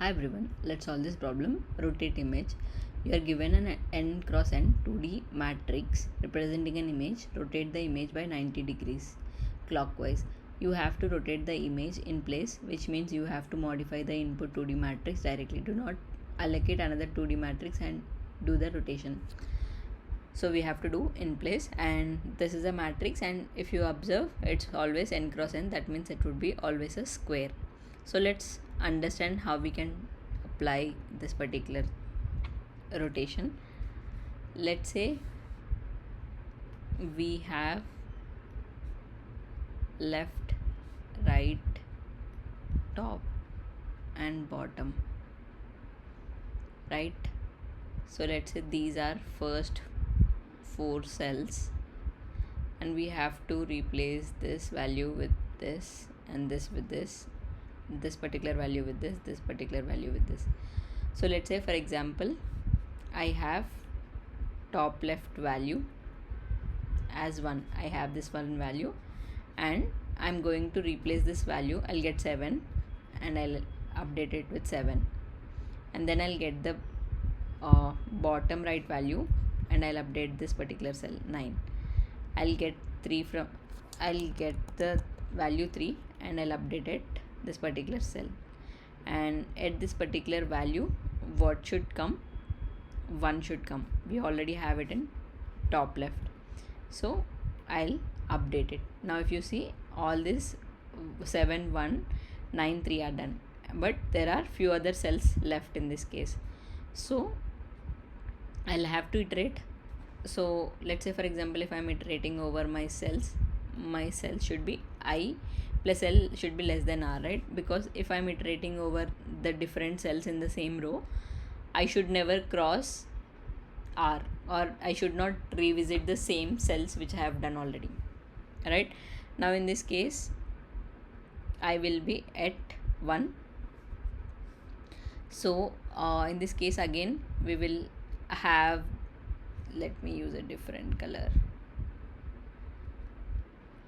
Hi everyone, let's solve this problem. Rotate image. You are given an n cross n 2D matrix representing an image. Rotate the image by 90 degrees clockwise. You have to rotate the image in place, which means you have to modify the input 2D matrix directly. Do not allocate another 2D matrix and do the rotation. So we have to do in place, and this is a matrix, and if you observe, it's always n cross n. That means it would be always a square. So let's understand how we can apply this particular rotation. Let's say we have left, right, top and bottom, right? So let's say these are first 4 cells, and we have to replace this value with this, and this with this particular value with this particular value with this. So let's say, for example, I have top left value as 1. I have this one value, and I'm going to replace this value. I'll get 7 and I'll update it with 7, and then I'll get the bottom right value and I'll update this particular cell 9. I'll get the value 3 and I'll update it this particular cell, and at this particular value what should come? 1 should come. We already have it in top left, so I'll update it. Now if you see, all this 7 1 9 3 are done, but there are few other cells left in this case, so I'll have to iterate. So let's say, for example, if I'm iterating over my cells, my cell should be I plus L should be less than R, right? Because if I'm iterating over the different cells in the same row, I should never cross R, or I should not revisit the same cells which I have done already, right? Now in this case, I will be at 1. So in this case again we will have, let me use a different color.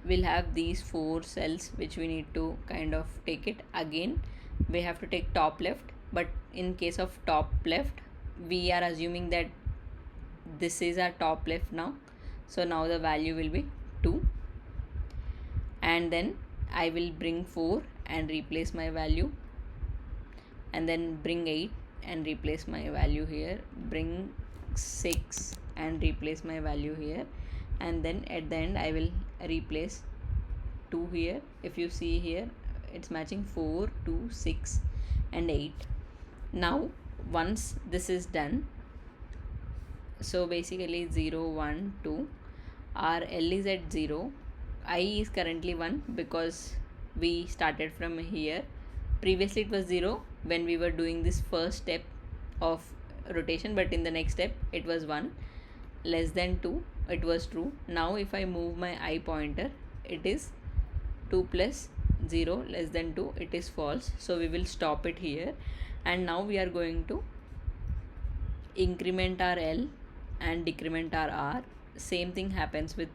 We'll have these 4 cells which we need to kind of take it. Again we have to take top left, but in case of top left we are assuming that this is our top left now, so now the value will be 2, and then I will bring 4 and replace my value, and then bring 8 and replace my value here, bring 6 and replace my value here, and then at the end I will replace 2 here. If you see here, it's matching 4 2 6 and 8. Now once this is done, so basically 0 1 2, our L is at 0, I is currently 1 because we started from here. Previously it was 0 when we were doing this first step of rotation, but in the next step it was 1. Less than 2, it was true. Now if I move my I pointer, it is 2 plus 0 less than 2, it is false. So we will stop it here, and now we are going to increment our L and decrement our R. Same thing happens with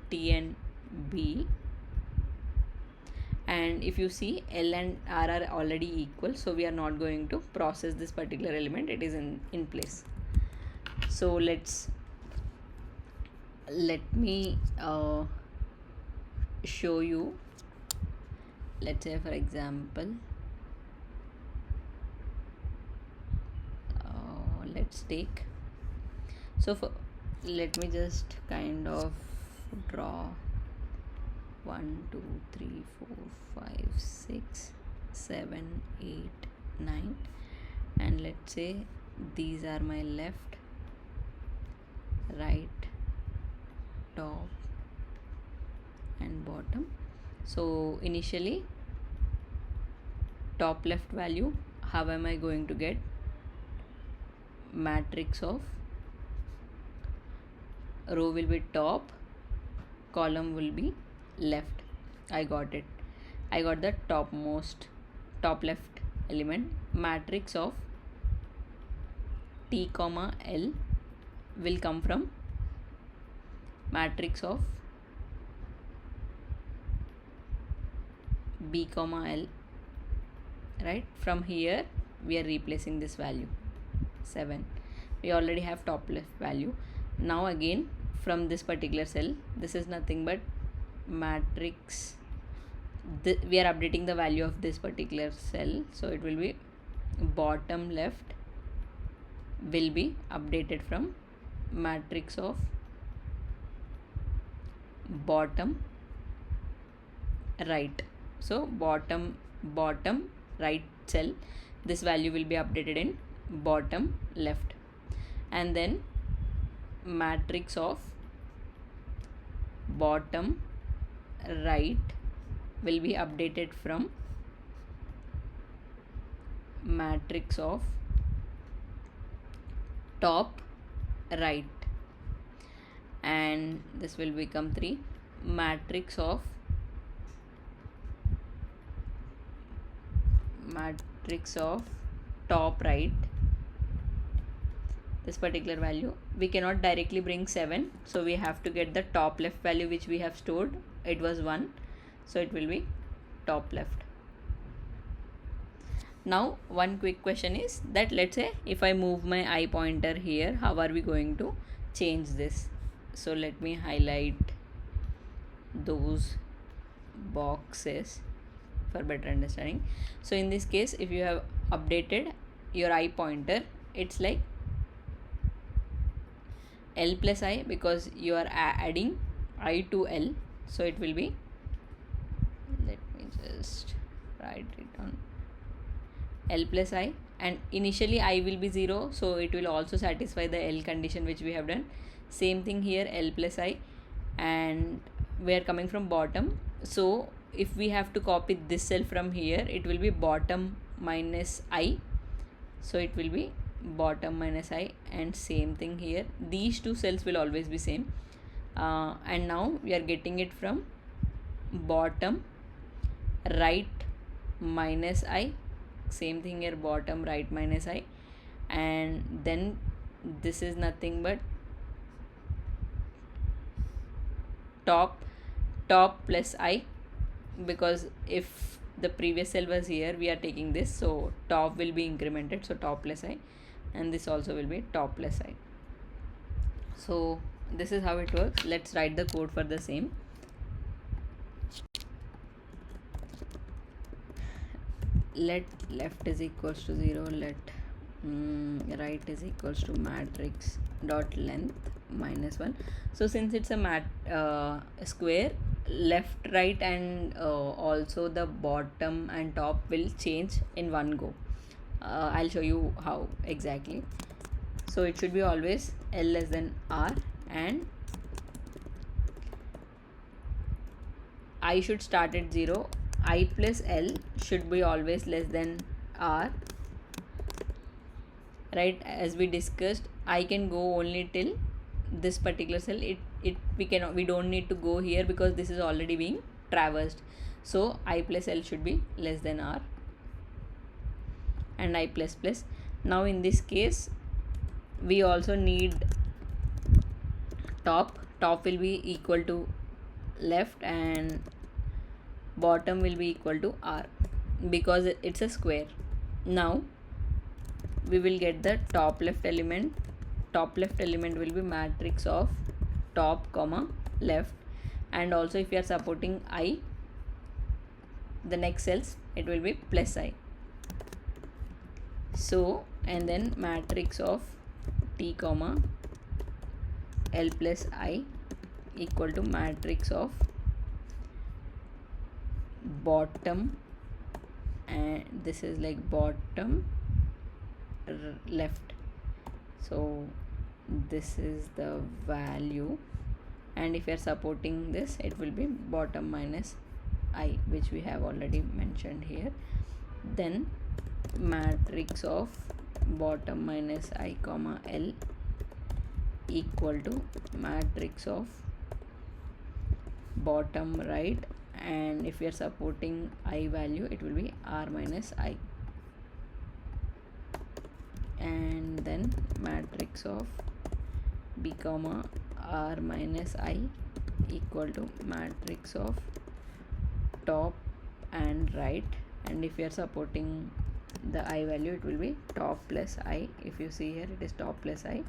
T and B, and if you see, L and R are already equal, so we are not going to process this particular element. It is in place. So let me show you. Let's say, for example, let's take, so let me just kind of draw 1 2 3 4 5 6 7 8 9, and let's say these are my left, right, top and bottom. So initially top left value, how am I going to get? Matrix of row will be top, column will be left. I got it. I got the top left element. Matrix of T comma L will come from matrix of B comma L right? From here we are replacing this value 7. We already have top left value. Now again from this particular cell, this is nothing but matrix, we are updating the value of this particular cell, so it will be bottom left will be updated from matrix of bottom right. So bottom right cell, this value will be updated in bottom left, and then matrix of bottom right will be updated from matrix of top right, and this will become 3. Matrix of top right, this particular value we cannot directly bring 7, so we have to get the top left value which we have stored. It was 1, so it will be top left. Now one quick question is that, let's say if I move my eye pointer here, how are we going to change this? So let me highlight those boxes for better understanding. So in this case, if you have updated your eye pointer, it's like L plus I, because you are adding I to L, so it will be, let me just write it on, L plus I, and initially I will be 0, so it will also satisfy the L condition which we have done. Same thing here, L plus I, and we are coming from bottom, so if we have to copy this cell from here, it will be bottom minus I, so it will be bottom minus I, and same thing here, these two cells will always be same. And now we are getting it from bottom right minus I, same thing here, bottom right minus I, and then this is nothing but top plus I, because if the previous cell was here, we are taking this, so top will be incremented, so top plus I, and this also will be top plus I. So this is how it works. Let's write the code for the same. Let left is equals to 0, let right is equals to matrix dot length minus 1. So since it's a square, left, right, and also the bottom and top will change in one go. I'll show you how exactly. So it should be always L less than R, and I should start at 0. I plus L should be always less than R, right? As we discussed, I can go only till this particular cell. We don't need to go here because this is already being traversed. So I plus L should be less than R, and I plus plus. Now in this case, we also need top will be equal to left, and bottom will be equal to R, because it's a square. Now we will get the top left element will be matrix of top comma left, and also if you are supporting I, the next cells, it will be plus I. So, and then matrix of T comma L plus I equal to matrix of bottom, and this is like bottom left. So this is the value, and if you are supporting this, it will be bottom minus I, which we have already mentioned here. Then matrix of bottom minus I comma L equal to matrix of bottom right, and if we are supporting I value, it will be R minus I, and then matrix of B comma R minus I equal to matrix of top and right, and if we are supporting the I value, it will be top plus I. If you see here, it is top plus I,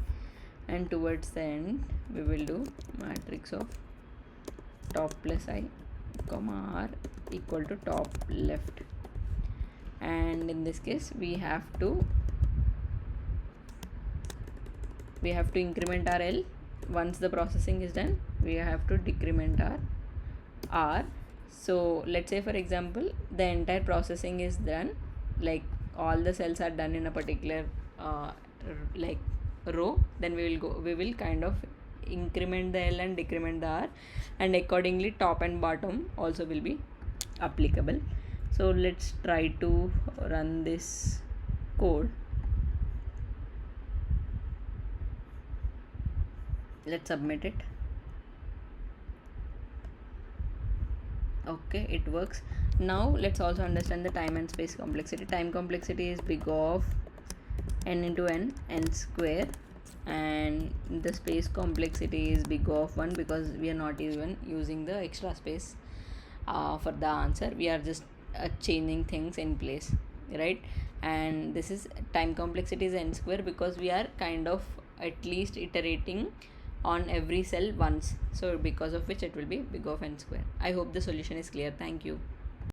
and towards the end we will do matrix of top plus I comma r equal to top left. And in this case we have to increment our L. Once the processing is done, we have to decrement our R. So let's say, for example, the entire processing is done, like all the cells are done in a particular like row, then we will kind of increment the L and decrement the R, and accordingly top and bottom also will be applicable. So let's try to run this code. Let's submit it. Okay, it works. Now let's also understand the time and space complexity. Time complexity is big of n into n square, and the space complexity is big of 1, because we are not even using the extra space for the answer. We are just changing things in place, right? And this is time complexity is n square because we are kind of at least iterating on every cell once, so because of which it will be big of n square. I hope the solution is clear. Thank you.